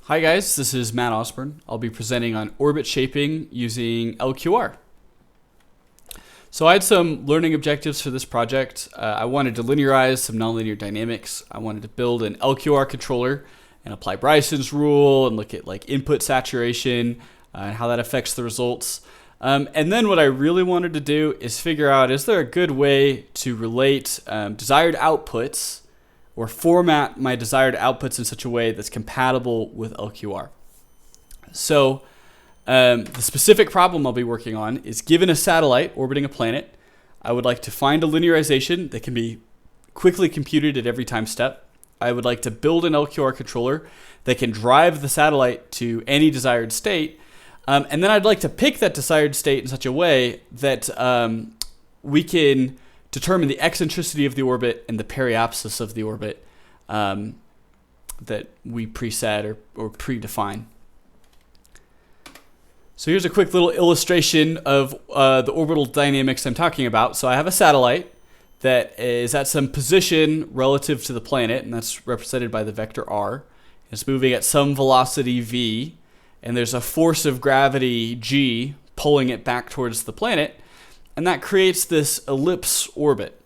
Hi guys, this is Matt Osburn. I'll be presenting on orbit shaping using LQR. So I had some learning objectives for this project. I wanted to linearize some nonlinear dynamics. I wanted to build an LQR controller and apply Bryson's rule and look at like input saturation and how that affects the results. And then what I really wanted to do is figure out, is there a good way to relate desired outputs or format my desired outputs in such a way that's compatible with LQR. So the specific problem I'll be working on is, given a satellite orbiting a planet, I would like to find a linearization that can be quickly computed at every time step. I would like to build an LQR controller that can drive the satellite to any desired state. And then I'd like to pick that desired state in such a way that we can determine the eccentricity of the orbit and the periapsis of the orbit that we preset or predefine. So here's a quick little illustration of the orbital dynamics I'm talking about. So I have a satellite that is at some position relative to the planet, and that's represented by the vector r. It's moving at some velocity v, and there's a force of gravity g pulling it back towards the planet. And that creates this ellipse orbit.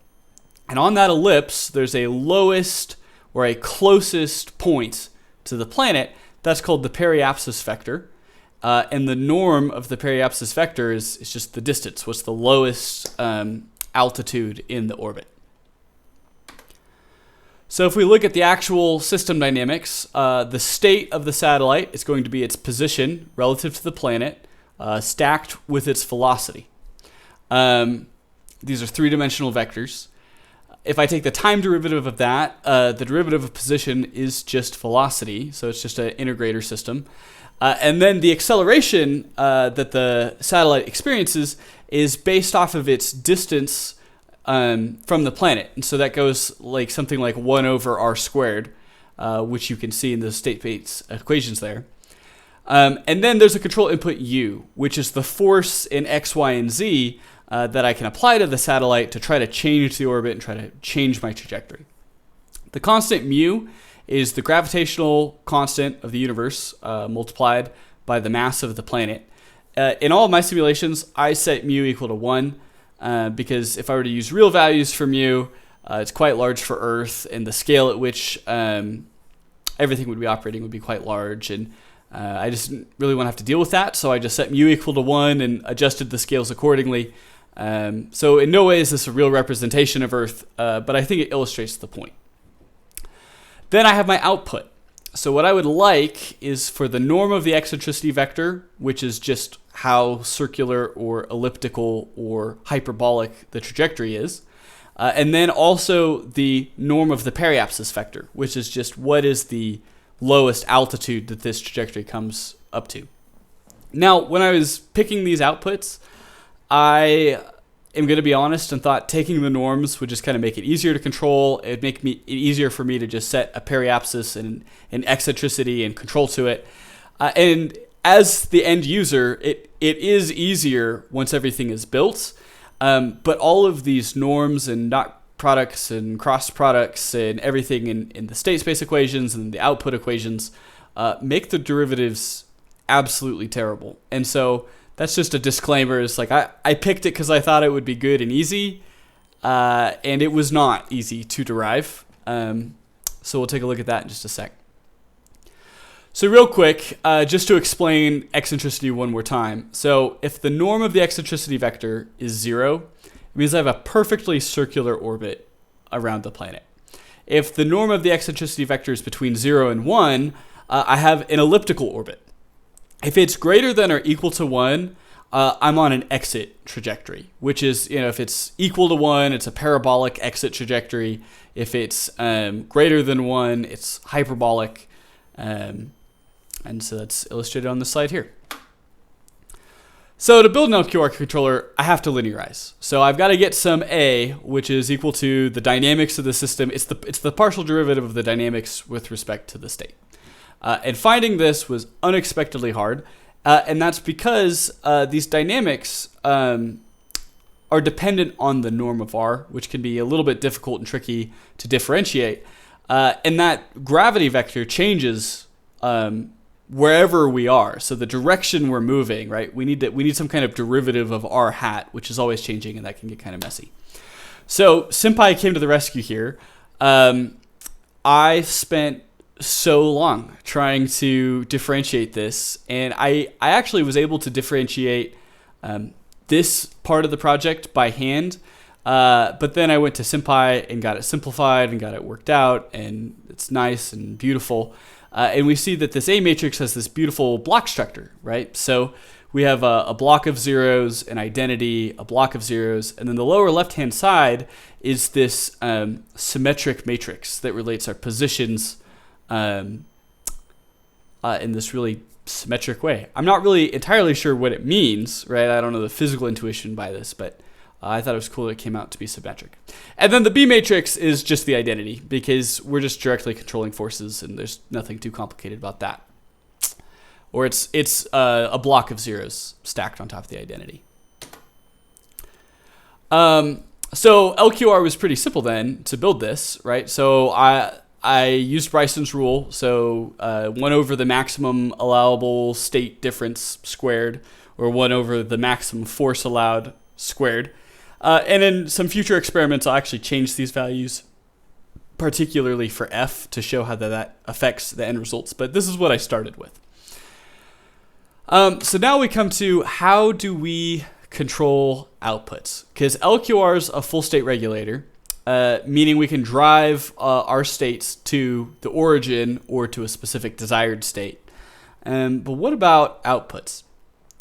And on that ellipse, there's a lowest or a closest point to the planet. That's called the periapsis vector. And the norm of the periapsis vector is just the distance. What's the lowest altitude in the orbit? So if we look at the actual system dynamics, the state of the satellite is going to be its position relative to the planet, stacked with its velocity. These are three-dimensional vectors. If I take the time derivative of that, the derivative of position is just velocity, so it's just an integrator system. And then the acceleration that the satellite experiences is based off of its distance from the planet. And so that goes like something like 1 over r squared, which you can see in the state-space equations there. And then there's a control input u, which is the force in x, y, and z that I can apply to the satellite to try to change the orbit and try to change my trajectory. The constant mu is the gravitational constant of the universe multiplied by the mass of the planet. In all of my simulations, I set mu equal to 1 because if I were to use real values for mu, it's quite large for Earth, and the scale at which everything would be operating would be quite large, and I just didn't really want to have to deal with that, so I just set mu equal to 1 and adjusted the scales accordingly. So in no way is this a real representation of Earth, but I think it illustrates the point. Then I have my output. So what I would like is for the norm of the eccentricity vector, which is just how circular or elliptical or hyperbolic the trajectory is, and then also the norm of the periapsis vector, which is just what is the lowest altitude that this trajectory comes up to. Now, when I was picking these outputs, I am going to be honest and thought taking the norms would just kind of make it easier to control. It'd make it easier for me to just set a periapsis and an eccentricity and control to it. And as the end user, it is easier once everything is built. But all of these norms and dot products and cross products and everything in the state space equations and the output equations make the derivatives absolutely terrible. And so that's just a disclaimer. It's like I picked it because I thought it would be good and easy, and it was not easy to derive. So we'll take a look at that in just a sec. So real quick, just to explain eccentricity one more time. So if the norm of the eccentricity vector is 0, it means I have a perfectly circular orbit around the planet. If the norm of the eccentricity vector is between 0 and 1, I have an elliptical orbit. If it's greater than or equal to 1, I'm on an exit trajectory, which is, if it's equal to 1, it's a parabolic exit trajectory. If it's greater than 1, it's hyperbolic. And so that's illustrated on the slide here. So to build an LQR controller, I have to linearize. So I've got to get some A, which is equal to the dynamics of the system. It's the partial derivative of the dynamics with respect to the state. And finding this was unexpectedly hard, and that's because these dynamics are dependent on the norm of r, which can be a little bit difficult and tricky to differentiate. And that gravity vector changes wherever we are. So the direction we're moving, right? We need some kind of derivative of r hat, which is always changing, and that can get kind of messy. So SymPy came to the rescue here. I spent so long trying to differentiate this, and I actually was able to differentiate this part of the project by hand, but then I went to SymPy and got it simplified and got it worked out, and it's nice and beautiful. And we see that this A matrix has this beautiful block structure, right? So we have a block of zeros, an identity, a block of zeros, and then the lower left-hand side is this symmetric matrix that relates our positions in this really symmetric way. I'm not really entirely sure what it means, right? I don't know the physical intuition by this, but I thought it was cool that it came out to be symmetric. And then the B matrix is just the identity, because we're just directly controlling forces, and there's nothing too complicated about that. Or it's a block of zeros stacked on top of the identity. So LQR was pretty simple then to build this, right? So I used Bryson's rule, so 1 over the maximum allowable state difference squared, or 1 over the maximum force allowed squared. And in some future experiments, I'll actually change these values, particularly for F, to show how that affects the end results. But this is what I started with. So now we come to how do we control outputs? Because LQR is a full state regulator, meaning we can drive our states to the origin or to a specific desired state. But what about outputs?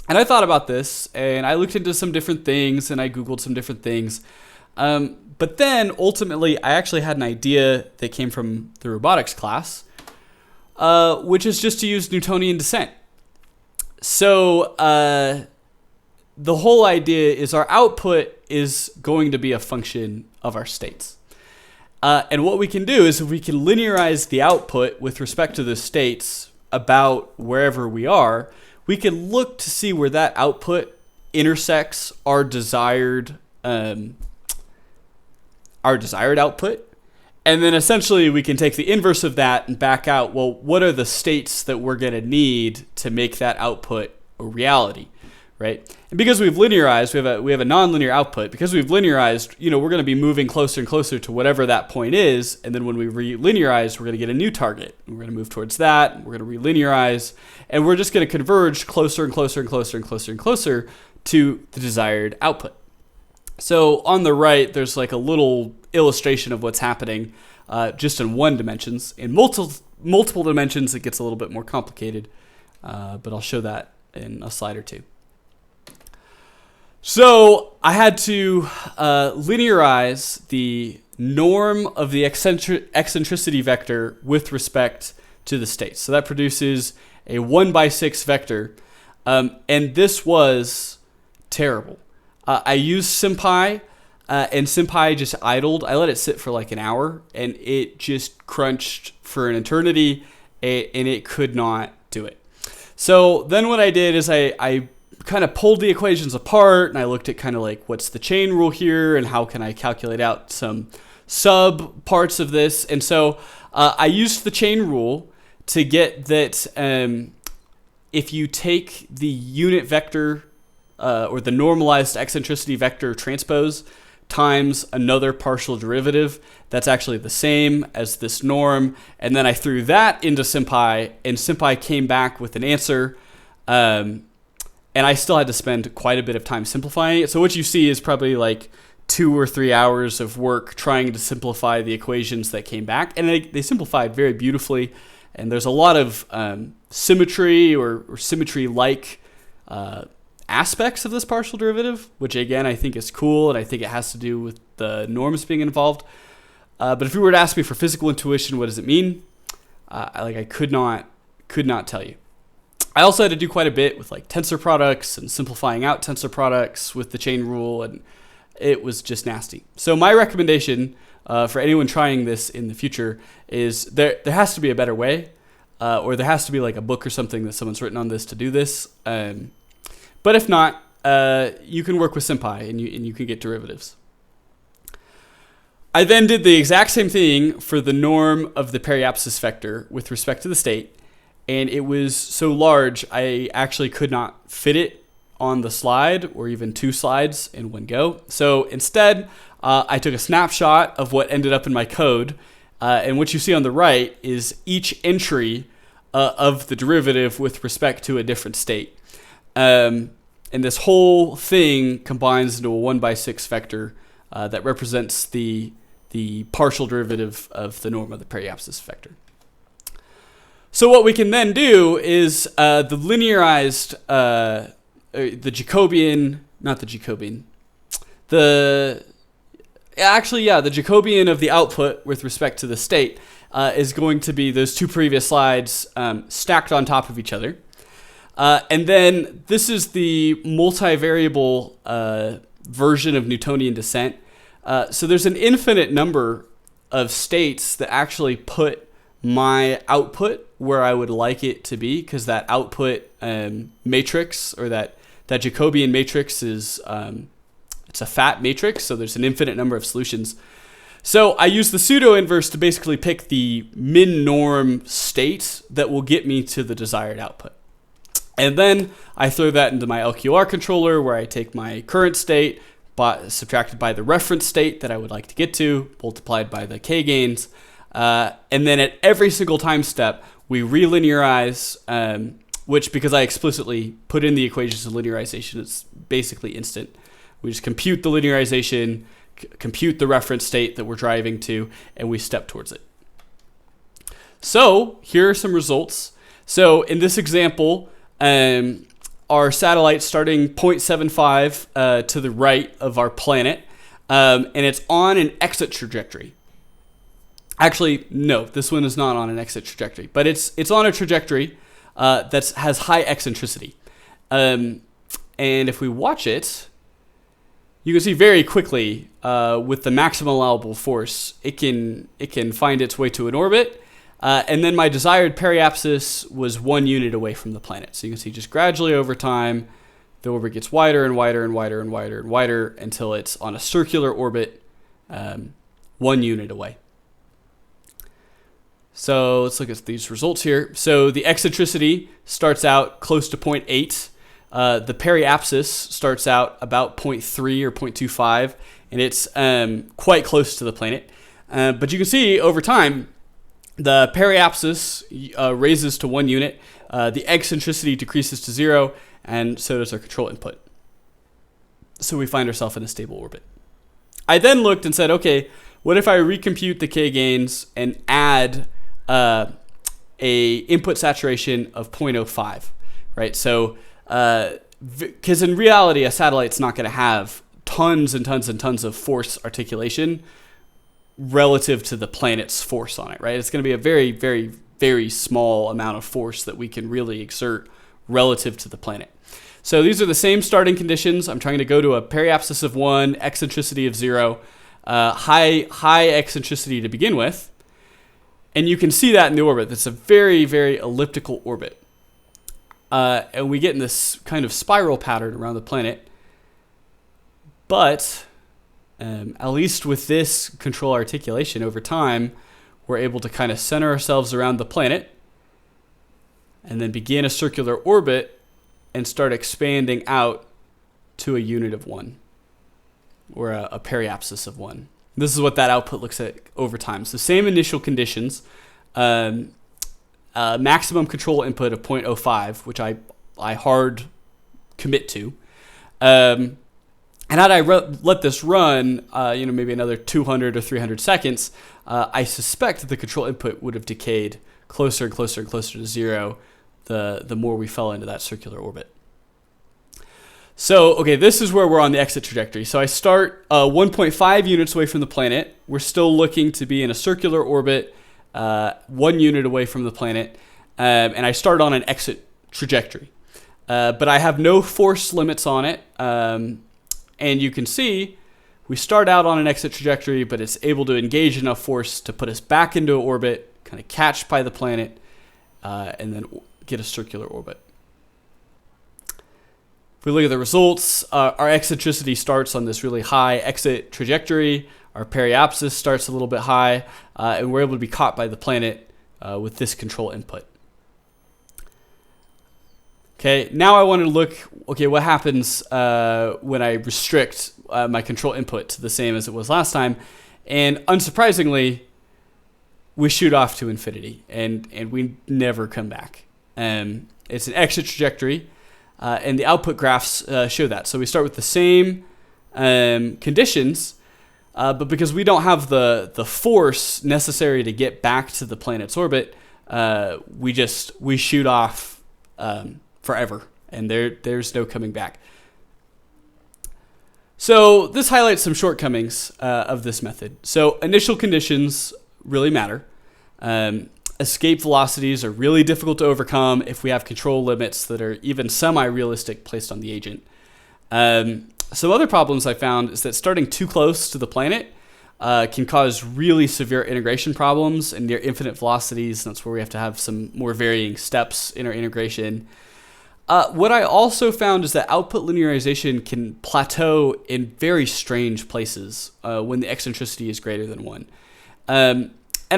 And I thought about this, and I looked into some different things, and I Googled some different things. But then, ultimately, I actually had an idea that came from the robotics class, which is just to use Newtonian descent. So the whole idea is our output is going to be a function of our states. And what we can do is if we can linearize the output with respect to the states about wherever we are, we can look to see where that output intersects our desired output. And then essentially we can take the inverse of that and back out, well, what are the states that we're going to need to make that output a reality, right? And because we've linearized, we have a nonlinear output. Because we've linearized, we're going to be moving closer and closer to whatever that point is. And then when we relinearize, we're going to get a new target. We're going to move towards that. We're going to relinearize. And we're just going to converge closer and closer and closer and closer and closer to the desired output. So on the right, there's like a little illustration of what's happening just in one dimensions. In multiple dimensions, it gets a little bit more complicated, but I'll show that in a slide or two. So I had to linearize the norm of the eccentricity vector with respect to the states. So that produces a 1/6 vector, and this was terrible. I used SymPy, and SymPy just idled. I let it sit for like an hour, and it just crunched for an eternity, and it could not do it. So then what I did is I kind of pulled the equations apart, and I looked at kind of like what's the chain rule here, and how can I calculate out some sub parts of this. And so I used the chain rule to get that if you take the unit vector or the normalized eccentricity vector transpose times another partial derivative, that's actually the same as this norm. And then I threw that into SymPy, and SymPy came back with an answer. And I still had to spend quite a bit of time simplifying it. So what you see is probably like 2 or 3 hours of work trying to simplify the equations that came back. And they simplified very beautifully. And there's a lot of symmetry or symmetry-like aspects of this partial derivative, which again I think is cool, and I think it has to do with the norms being involved. But if you were to ask me for physical intuition, what does it mean? I could not tell you. I also had to do quite a bit with like tensor products and simplifying out tensor products with the chain rule, and it was just nasty. So my recommendation for anyone trying this in the future is there has to be a better way, or there has to be like a book or something that someone's written on this to do this. But if not, you can work with SymPy and you can get derivatives. I then did the exact same thing for the norm of the periapsis vector with respect to the state. and it was so large I actually could not fit it on the slide or even 2 slides in one go. So instead, I took a snapshot of what ended up in my code, and what you see on the right is each entry of the derivative with respect to a different state. And this whole thing combines into a 1/6 vector that represents the partial derivative of the norm of the periapsis vector. So what we can then do is the linearized, the Jacobian, not the Jacobian, the Jacobian of the output with respect to the state is going to be those 2 previous slides stacked on top of each other. And then this is the multivariable version of Newtonian descent. So there's an infinite number of states that actually put my output where I would like it to be, because that output matrix, or that Jacobian matrix, is it's a fat matrix, so there's an infinite number of solutions. So I use the pseudo inverse to basically pick the min norm state that will get me to the desired output. And then I throw that into my LQR controller, where I take my current state subtracted by the reference state that I would like to get to, multiplied by the k gains. And then at every single time step, we relinearize, which, because I explicitly put in the equations of linearization, it's basically instant. We just compute the linearization, compute the reference state that we're driving to, and we step towards it. So here are some results. So in this example, our satellite starting 0.75 to the right of our planet, and it's on an exit trajectory. Actually, no, this one is not on an exit trajectory, but it's on a trajectory that has high eccentricity. And if we watch it, you can see very quickly with the maximum allowable force, it can find its way to an orbit. And then my desired periapsis was 1 unit away from the planet. So you can see just gradually over time, the orbit gets wider and wider and wider and wider and wider until it's on a circular orbit 1 unit away. So let's look at these results here. So the eccentricity starts out close to 0.8. The periapsis starts out about 0.3 or 0.25, and it's quite close to the planet. But you can see over time, the periapsis raises to 1 unit, the eccentricity decreases to 0, and so does our control input. So we find ourselves in a stable orbit. I then looked and said, okay, what if I recompute the k gains and add a input saturation of 0.05, right? So, because in reality, a satellite's not going to have tons and tons and tons of force articulation relative to the planet's force on it, right? It's going to be a very, very, very small amount of force that we can really exert relative to the planet. So these are the same starting conditions. I'm trying to go to a periapsis of 1, eccentricity of 0, high eccentricity to begin with. And you can see that in the orbit. It's a very, very elliptical orbit. And we get in this kind of spiral pattern around the planet. But at least with this control articulation over time, we're able to kind of center ourselves around the planet and then begin a circular orbit and start expanding out to a unit of 1, or a periapsis of 1. This is what that output looks like over time. So same initial conditions, maximum control input of 0.05, which I hard commit to. And had I let this run, maybe another 200 or 300 seconds, I suspect that the control input would have decayed closer and closer and closer to 0 the more we fell into that circular orbit. So, okay, this is where we're on the exit trajectory. So I start 1.5 units away from the planet. We're still looking to be in a circular orbit, 1 unit away from the planet, and I start on an exit trajectory. But I have no force limits on it, and you can see we start out on an exit trajectory, but it's able to engage enough force to put us back into orbit, kind of catch by the planet, and then get a circular orbit. If we look at the results, our eccentricity starts on this really high exit trajectory. Our periapsis starts a little bit high, and we're able to be caught by the planet with this control input. Okay, now I want to look, okay, what happens when I restrict my control input to the same as it was last time? And unsurprisingly, we shoot off to infinity, and we never come back. It's an exit trajectory, and the output graphs show that. So we start with the same conditions, but because we don't have the force necessary to get back to the planet's orbit, we shoot off forever, and there's no coming back. So this highlights some shortcomings of this method. So initial conditions really matter. Escape velocities are really difficult to overcome if we have control limits that are even semi-realistic placed on the agent. Some other problems I found is that starting too close to the planet can cause really severe integration problems and near infinite velocities. That's where we have to have some more varying steps in our integration. What I also found is that output linearization can plateau in very strange places when the eccentricity is greater than 1. And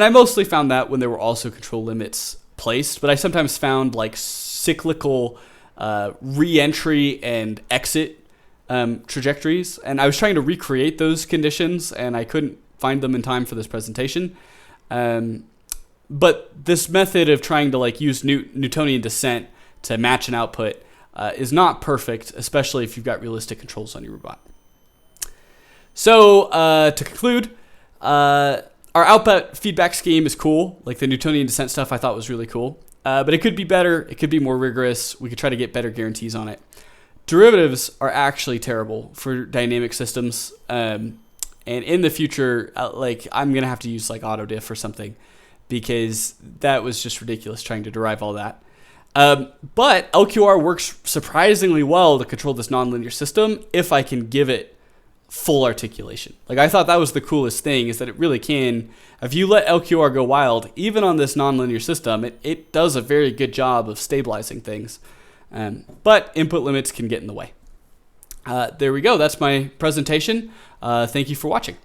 I mostly found that when there were also control limits placed, but I sometimes found like cyclical re-entry and exit trajectories, and I was trying to recreate those conditions, and I couldn't find them in time for this presentation. But this method of trying to like use Newtonian descent to match an output is not perfect, especially if you've got realistic controls on your robot. So to conclude, our output feedback scheme is cool. Like the Newtonian descent stuff I thought was really cool. But it could be better. It could be more rigorous. We could try to get better guarantees on it. Derivatives are actually terrible for dynamic systems. And in the future, like I'm going to have to use like AutoDiff or something because that was just ridiculous trying to derive all that. But LQR works surprisingly well to control this nonlinear system if I can give it full articulation. Like I thought that was the coolest thing, is that it really can, if you let LQR go wild, even on this nonlinear system, it does a very good job of stabilizing things. But input limits can get in the way. There we go. That's my presentation. Thank you for watching.